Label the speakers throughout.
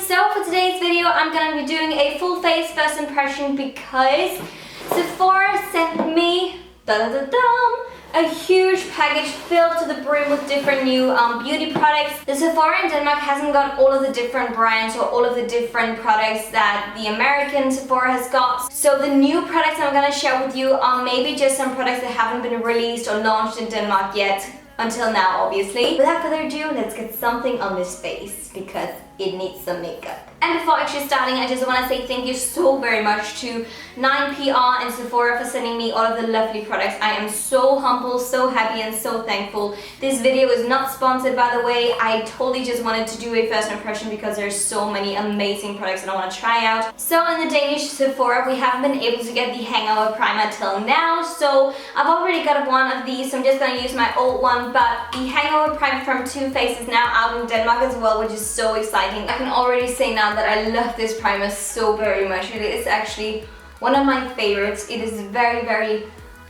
Speaker 1: So for today's video, I'm going to be doing a full face first impression because Sephora sent me a huge package filled to the brim with different new beauty products. The Sephora in Denmark hasn't got all of the different brands or all of the different products that the American Sephora has got. So the new products I'm going to share with you are maybe just some products that haven't been released or launched in Denmark yet. Until now, obviously. Without further ado, let's get something on this face because it needs some makeup. And before actually starting, I just want to say thank you so very much to 9PR and Sephora for sending me all of the lovely products. I am so humble, so happy and so thankful. This video is not sponsored, by the way. I totally just wanted to do a first impression because there's so many amazing products that I want to try out. So in the Danish Sephora, we haven't been able to get the Hangover Primer till now. So I've already got one of these, so I'm just going to use my old one. But the Hangover Primer from Too Faced is now out in Denmark as well, which is so exciting. I can already say now that I love this primer so very much. It is actually one of my favorites. It is very, very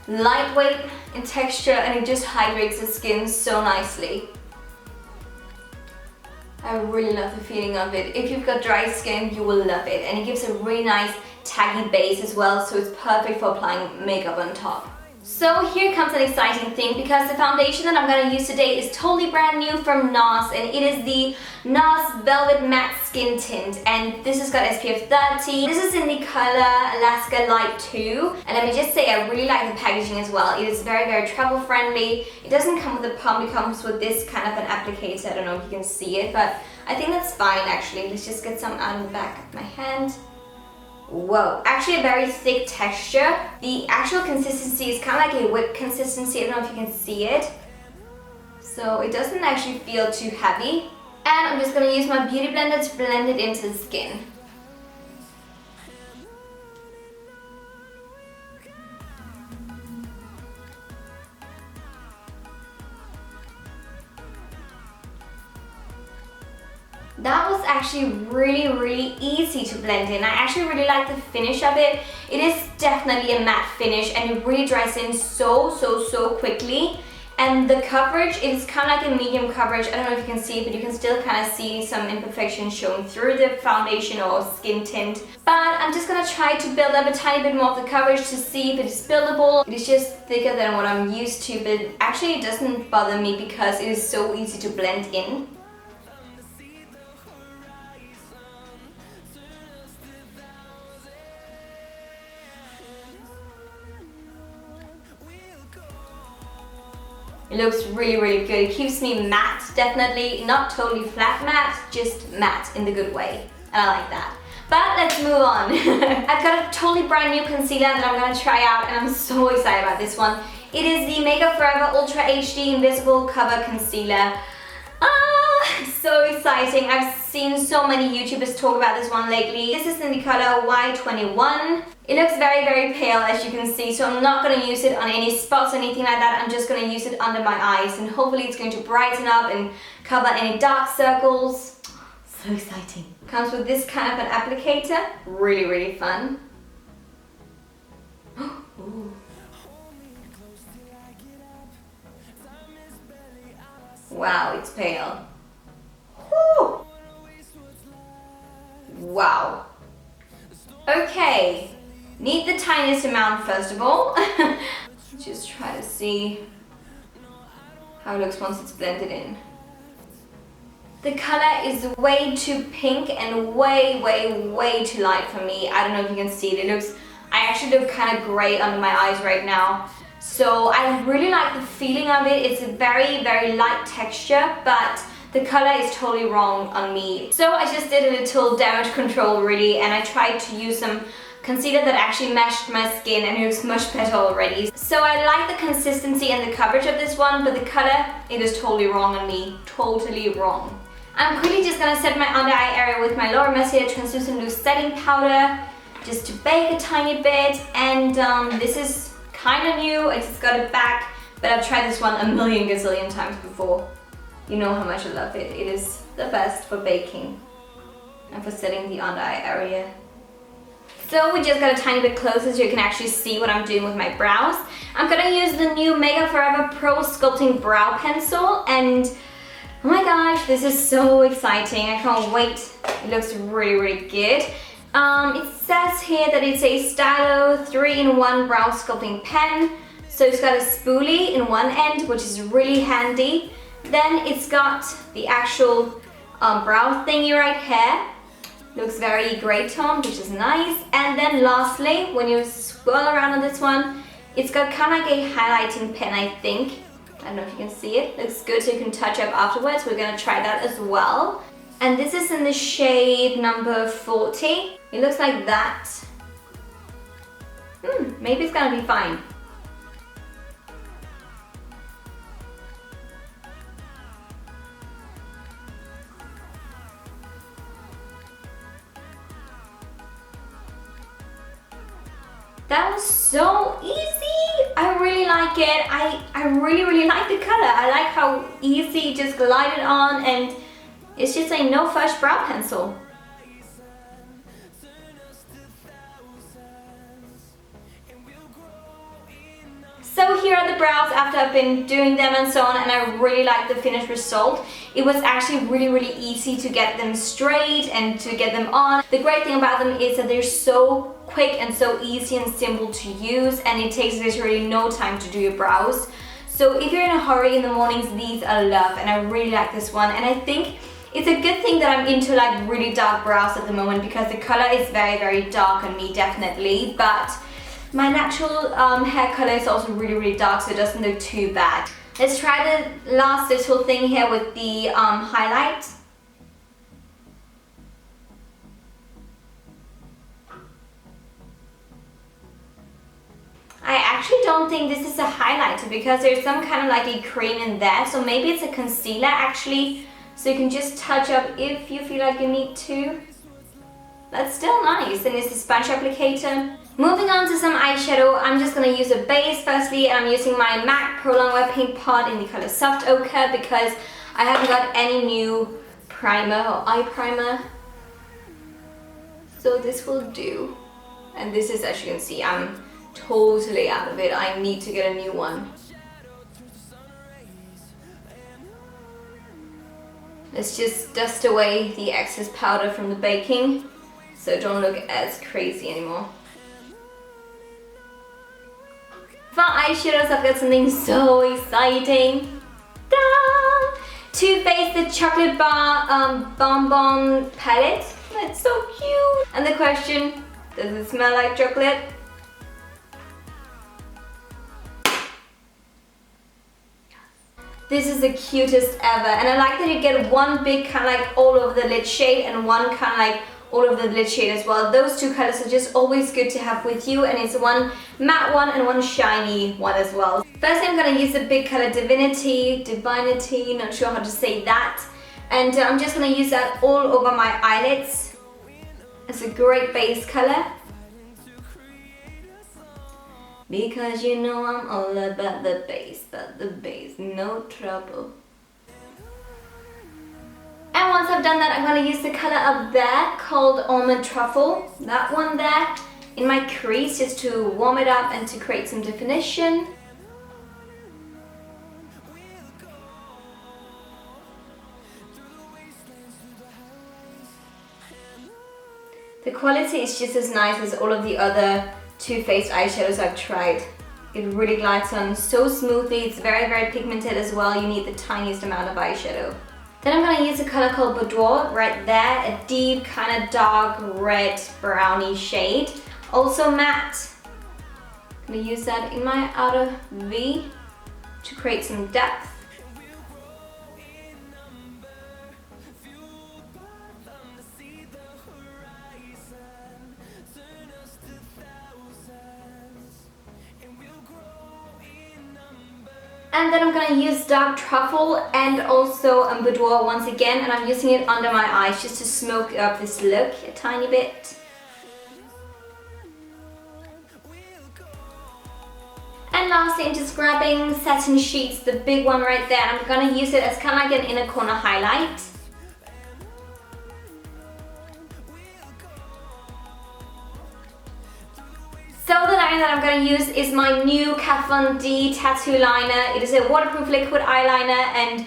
Speaker 1: lightweight in texture and it just hydrates the skin so nicely. I really love the feeling of it. If you've got dry skin, you will love it. And it gives a really nice taggy base as well, so it's perfect for applying makeup on top. So here comes an exciting thing because the foundation that I'm going to use today is totally brand new from Nars, and it is the Nars Velvet Matte Skin Tint, and this has got SPF 30. This is in the color Alaska Light 2, and let me just say I really like the packaging as well. It is very, very travel friendly. It doesn't come with a pump, it comes with this kind of an applicator. I don't know if you can see it, but I think that's fine actually. Let's just get some out of the back of my hand. Whoa, actually a very thick texture. The actual consistency is kind of like a whipped consistency. I don't know if you can see it. So it doesn't actually feel too heavy. And I'm just going to use my beauty blender to blend it into the skin. That was actually really easy to blend in. I actually really like the finish of it. It is definitely a matte finish and it really dries in so quickly. And the coverage is kind of like a medium coverage. I don't know if you can see it, but you can still kind of see some imperfections showing through the foundation or skin tint. But I'm just going to try to build up a tiny bit more of the coverage to see if it is buildable. It is just thicker than what I'm used to, but actually it doesn't bother me because it is so easy to blend in. It looks really good. It keeps me matte, definitely. Not totally flat matte, just matte in the good way. And I like that. But let's move on. I've got a totally brand new concealer that I'm going to try out and I'm so excited about this one. It is the Makeup Forever Ultra HD Invisible Cover Concealer. So exciting. I've seen so many YouTubers talk about this one lately. This is in the color Y21. It looks very pale as you can see, so I'm not going to use it on any spots or anything like that. I'm just going to use it under my eyes and hopefully it's going to brighten up and cover any dark circles. So exciting. Comes with this kind of an applicator. Really fun. Ooh. Wow, it's pale. Whew. Wow. Okay. Need the tiniest amount first of all. Just try to see how it looks once it's blended in. The color is way too pink and way too light for me. I don't know if you can see it. I actually look kind of grey under my eyes right now. So I really like the feeling of it. It's a very light texture, but the color is totally wrong on me. So I just did a little damage control really, and I tried to use some concealer that actually matched my skin and it looks much better already. So I like the consistency and the coverage of this one, but the color, it is totally wrong on me. Totally wrong. I'm quickly just gonna set my under eye area with my Laura Mercier Translucent Loose Setting Powder just to bake a tiny bit, and this is kind of new. I just got it back, but I've tried this one a million gazillion times before. You know how much I love it. It is the best for baking and for setting the under eye area. So we just got a tiny bit closer so you can actually see what I'm doing with my brows. I'm gonna use the new Makeup Forever Pro Sculpting Brow Pencil, and Oh my gosh, this is so exciting. I can't wait. It looks really, really good. It says here that it's a Stylo 3-in-1 brow sculpting pen. So it's got a spoolie in one end, which is really handy. Then it's got the actual brow thingy right here. Looks very grey tone, which is nice. And then lastly, when you swirl around on this one, it's got kind of like a highlighting pen, I think. I don't know if you can see it. Looks good, so you can touch up afterwards. We're gonna try that as well. And this is in the shade number 40. It looks like that. Maybe it's gonna be fine. That was so easy. I really like it. I really like the color. I like how easy, just glided on, and it's just a no fuss brow pencil. So here are the brows after I've been doing them and so on, and I really like the finished result. It was actually really easy to get them straight and to get them on. The great thing about them is that they're so quick and so easy and simple to use, and it takes literally no time to do your brows. So if you're in a hurry in the mornings, these I love, and I really like this one. And I think it's a good thing that I'm into like really dark brows at the moment, because the color is very dark on me, definitely, but my natural hair color is also really dark, so it doesn't look too bad. Let's try the last little thing here with the highlight. I actually don't think this is a highlighter, because there's some kind of like a cream in there, so maybe it's a concealer actually, so you can just touch up if you feel like you need to. That's still nice, and it's a sponge applicator. Moving on to some eyeshadow, I'm just going to use a base firstly, and I'm using my MAC Pro Longwear Paint Pot in the color Soft Ochre, because I haven't got any new primer or eye primer. So this will do. And this is, as you can see, I'm totally out of it. I need to get a new one. Let's just dust away the excess powder from the baking, so it don't look as crazy anymore. For eyeshadows, I've got something so exciting. Ta-da! Too Faced the Chocolate Bar Bonbon Palette. That's so cute. And the question, does it smell like chocolate? This is the cutest ever, and I like that you get one big kind of like all over the lid shade and one kind of like all over the lid shade as well. Those two colors are just always good to have with you, and it's one matte one and one shiny one as well. First I'm going to use the big color Divinity, not sure how to say that, and I'm just going to use that all over my eyelids. It's a great base color, because you know I'm all about the base, no trouble. And once I've done that, I'm going to use the color up there called Almond Truffle, that one there, in my crease, just to warm it up and to create some definition. The quality is just as nice as all of the other Too Faced eyeshadows I've tried. It really glides on so smoothly. It's very pigmented as well. You need the tiniest amount of eyeshadow. Then I'm going to use a color called Boudoir right there, a deep kind of dark red brownie shade. Also matte. I'm going to use that in my outer V to create some depth. And then I'm going to use Dark Truffle and also Boudoir once again, and I'm using it under my eyes just to smoke up this look a tiny bit. And lastly, I'm just grabbing Satin Sheets, the big one right there, and I'm going to use it as kind of like an inner corner highlight. So the liner that I'm going to use is my new Kat Von D tattoo liner. It is a waterproof liquid eyeliner, and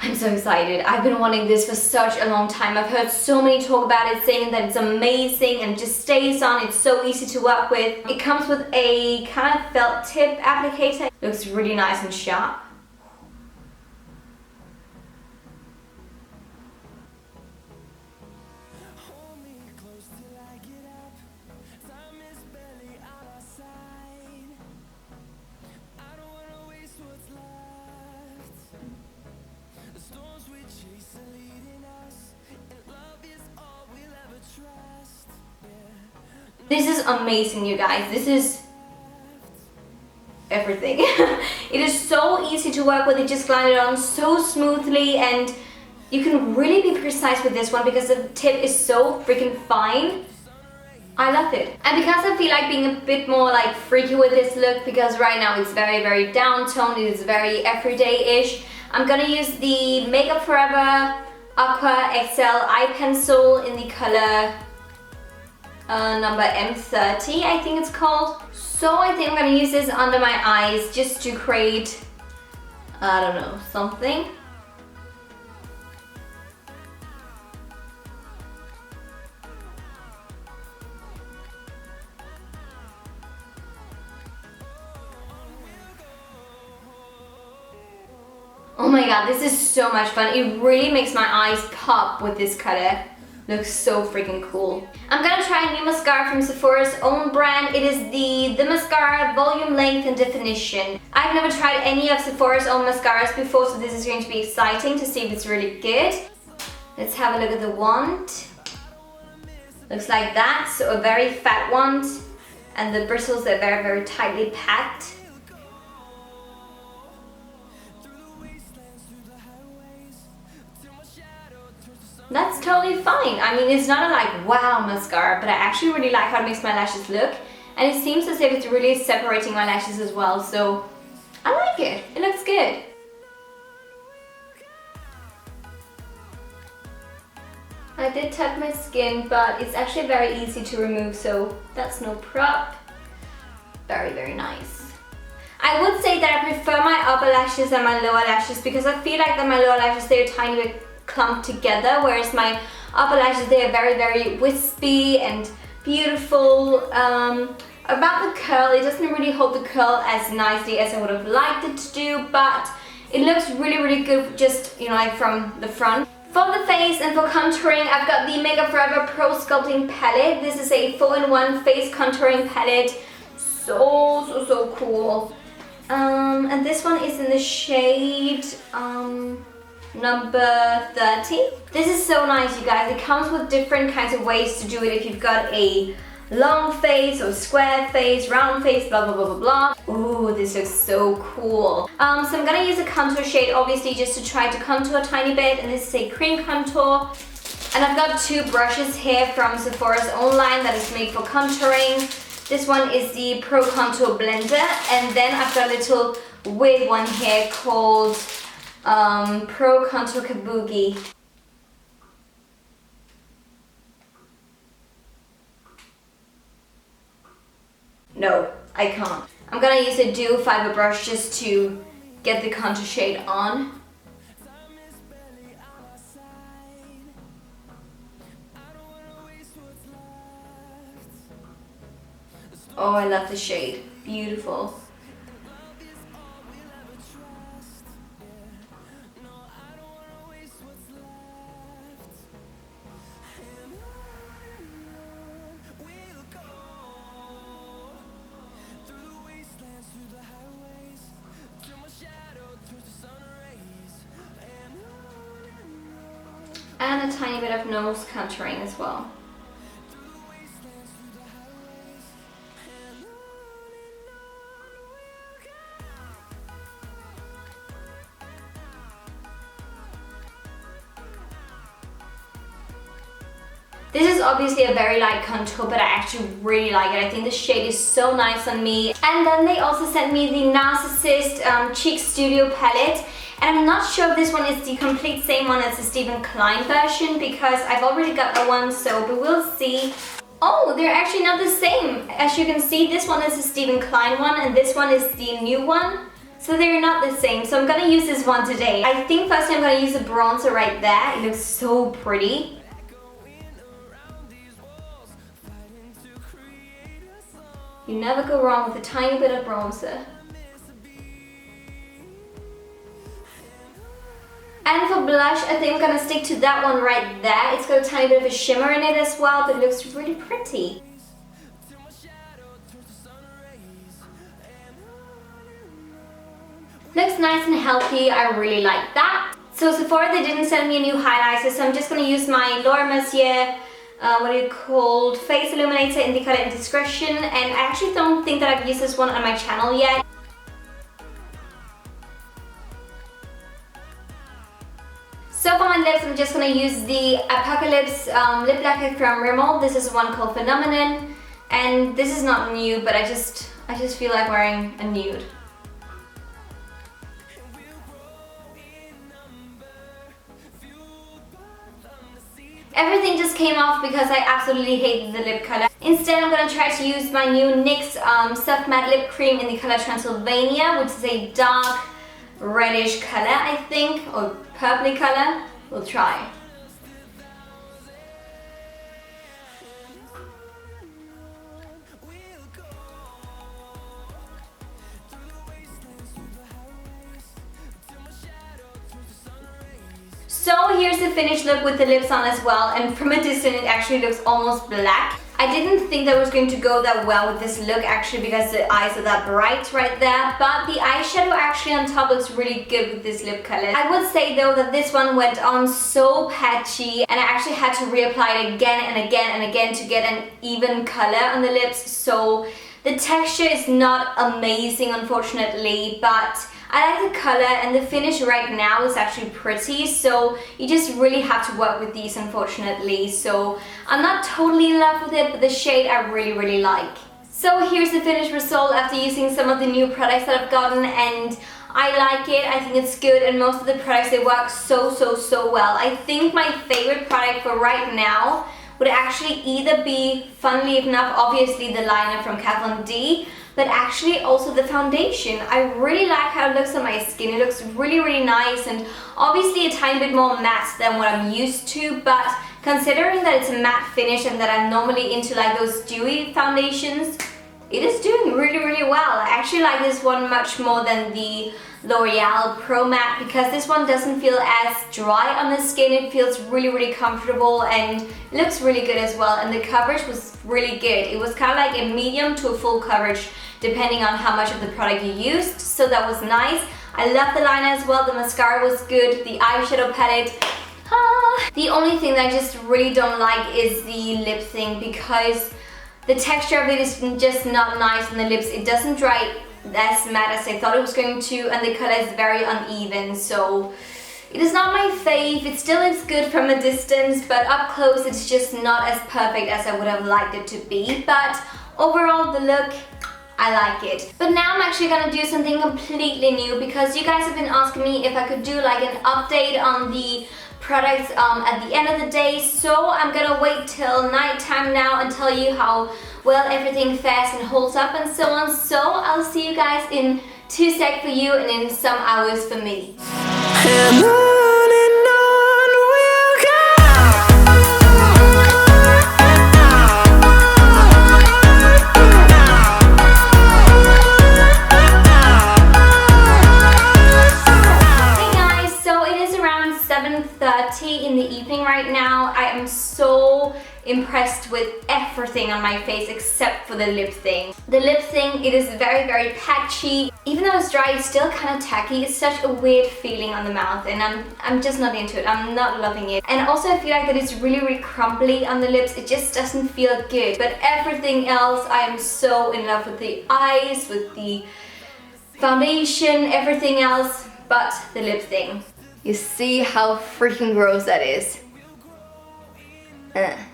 Speaker 1: I'm so excited. I've been wanting this for such a long time. I've heard so many talk about it, saying that it's amazing and just stays on. It's so easy to work with. It comes with a kind of felt tip applicator. It looks really nice and sharp. This is amazing, you guys. This is everything. It is so easy to work with. It just glided on so smoothly, and you can really be precise with this one because the tip is so freaking fine. I love it. And because I feel like being a bit more like freaky with this look, because right now it's very downtoned, it is very everyday-ish, I'm gonna use the Makeup Forever Aqua XL Eye Pencil in the color number M30, I think it's called. So I think I'm gonna use this under my eyes just to create, I don't know, something. Oh my god, this is so much fun. It really makes my eyes pop with this color. Looks so freaking cool. I'm gonna try a new mascara from Sephora's own brand. It is the Mascara Volume, Length and Definition. I've never tried any of Sephora's own mascaras before, so this is going to be exciting to see if it's really good. Let's have a look at the wand. Looks like that, so a very fat wand, and the bristles are very tightly packed. That's totally fine. I mean, it's not a like wow mascara, but I actually really like how it makes my lashes look, and it seems as if it's really separating my lashes as well, so I like it. It looks good. I did tap my skin, but it's actually very easy to remove, so that's no prop. Very nice. I would say that I prefer my upper lashes and my lower lashes, because I feel like that my lower lashes, they're a tiny bit clumped together, whereas my upper lashes, they are very wispy and beautiful. About the curl, it doesn't really hold the curl as nicely as I would have liked it to do, but it looks really good just, you know, like from the front. For the face and for contouring, I've got the Makeup Forever Pro Sculpting Palette. This is a 4-in-1 face contouring palette. So cool. And this one is in the shade number 30. This is so nice, you guys. It comes with different kinds of ways to do it. If you've got a long face or square face, round face, blah. Ooh, this looks so cool. So I'm gonna use a contour shade, obviously, just to try to contour a tiny bit, and this is a cream contour. And I've got two brushes here from Sephora's own line that is made for contouring. This one is the Pro Contour Blender, and then I've got a little weird one here called Pro Contour Kabuki. No, I can't. I'm gonna use a dual fiber brush just to get the contour shade on. Oh, I love the shade. Beautiful. And a tiny bit of nose contouring as well. This is obviously a very light contour, but I actually really like it. I think the shade is so nice on me. And then they also sent me the Narcissist Cheek Studio palette. And I'm not sure if this one is the complete same one as the Stephen Klein version, because I've already got a one, so but we'll see. Oh, they're actually not the same. As you can see, this one is the Stephen Klein one, and this one is the new one. So they're not the same. So I'm gonna use this one today. I think firstly I'm gonna use the bronzer right there. It looks so pretty. You never go wrong with a tiny bit of bronzer. And for blush, I think I'm gonna stick to that one right there. It's got a tiny bit of a shimmer in it as well, but it looks really pretty. Looks nice and healthy, I really like that. So Sephora, they didn't send me a new highlighter, so I'm just gonna use my Laura Mercier, face illuminator in the color Indiscretion, and I actually don't think that I've used this one on my channel yet. So for my lips, I'm just gonna use the Apocalypse lip lacquer from Rimmel. This is one called Phenomenon, and this is not nude, but I just feel like wearing a nude. Everything just came off because I absolutely hated the lip color. Instead, I'm going to try to use my new NYX Soft Matte Lip Cream in the color Transylvania, which is a dark reddish color, I think, or purpley color. We'll try. So here's the finished look with the lips on as well, and from a distance it actually looks almost black. I didn't think that was going to go that well with this look actually because the eyes are that bright right there, but the eyeshadow actually on top looks really good with this lip color. I would say though that this one went on so patchy, and I actually had to reapply it again and again and again to get an even color on the lips, so the texture is not amazing unfortunately, but I like the color and the finish right now is actually pretty, so you just really have to work with these unfortunately. So I'm not totally in love with it, but the shade I really like. So here's the finished result after using some of the new products that I've gotten, and I like it. I think it's good, and most of the products, they work so well. I think my favorite product for right now would actually either be, funnily enough, obviously the liner from Kat Von D, but actually also the foundation. I really like how it looks on my skin. It looks really nice, and obviously a tiny bit more matte than what I'm used to, but considering that it's a matte finish and that I'm normally into like those dewy foundations, it is doing really well. I actually like this one much more than the L'Oreal Pro Matte because this one doesn't feel as dry on the skin. It feels really comfortable and looks really good as well, and the coverage was really good. It was kind of like a medium to a full coverage depending on how much of the product you used, so that was nice. I love the liner as well. The mascara was good. The eyeshadow palette, the only thing that I just really don't like is the lip thing because the texture of it is just not nice on the lips. It doesn't dry as matte as I thought it was going to, and the color is very uneven, so it is not my fave. It still looks good from a distance, but up close it's just not as perfect as I would have liked it to be. But overall, the look, I like it. But now I'm actually gonna do something completely new because you guys have been asking me if I could do like an update on the products at the end of the day, so I'm gonna wait till nighttime now and tell you how well everything fares and holds up and so on. So I'll see you guys in 2 seconds for you and in some hours for me.
Speaker 2: And on we'll go.
Speaker 1: Hey guys, so it is around 7:30 in the evening right now. I am so impressed with everything on my face except for the lip thing. The lip thing, it is very patchy. Even though it's dry, it's still kind of tacky. It's such a weird feeling on the mouth, and I'm just not into it. I'm not loving it. And also I feel like that it's really crumbly on the lips. It just doesn't feel good. But everything else, I am so in love with the eyes, with the foundation, everything else but the lip thing. You see how freaking gross that is?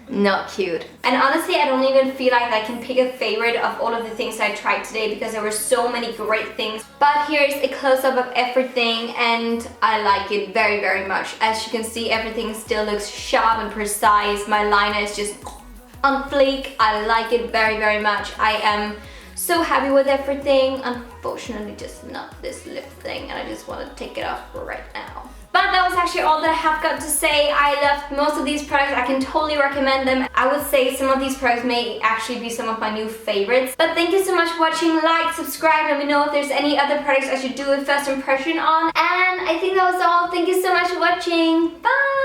Speaker 1: Not cute. And honestly, I don't even feel like I can pick a favorite of all of the things I tried today because there were so many great things. But here's a close-up of everything, and I like it very much. As you can see, everything still looks sharp and precise. My liner is just on fleek. I like it very much. I am So happy with everything. Unfortunately, just not this lip thing, and I just want to take it off right now. But that was actually all that I have got to say. I loved most of these products. I can totally recommend them. I would say some of these products may actually be some of my new favorites. But thank you so much for watching. Like, subscribe, let me know if there's any other products I should do a first impression on. And I think that was all. Thank you so much for watching. Bye!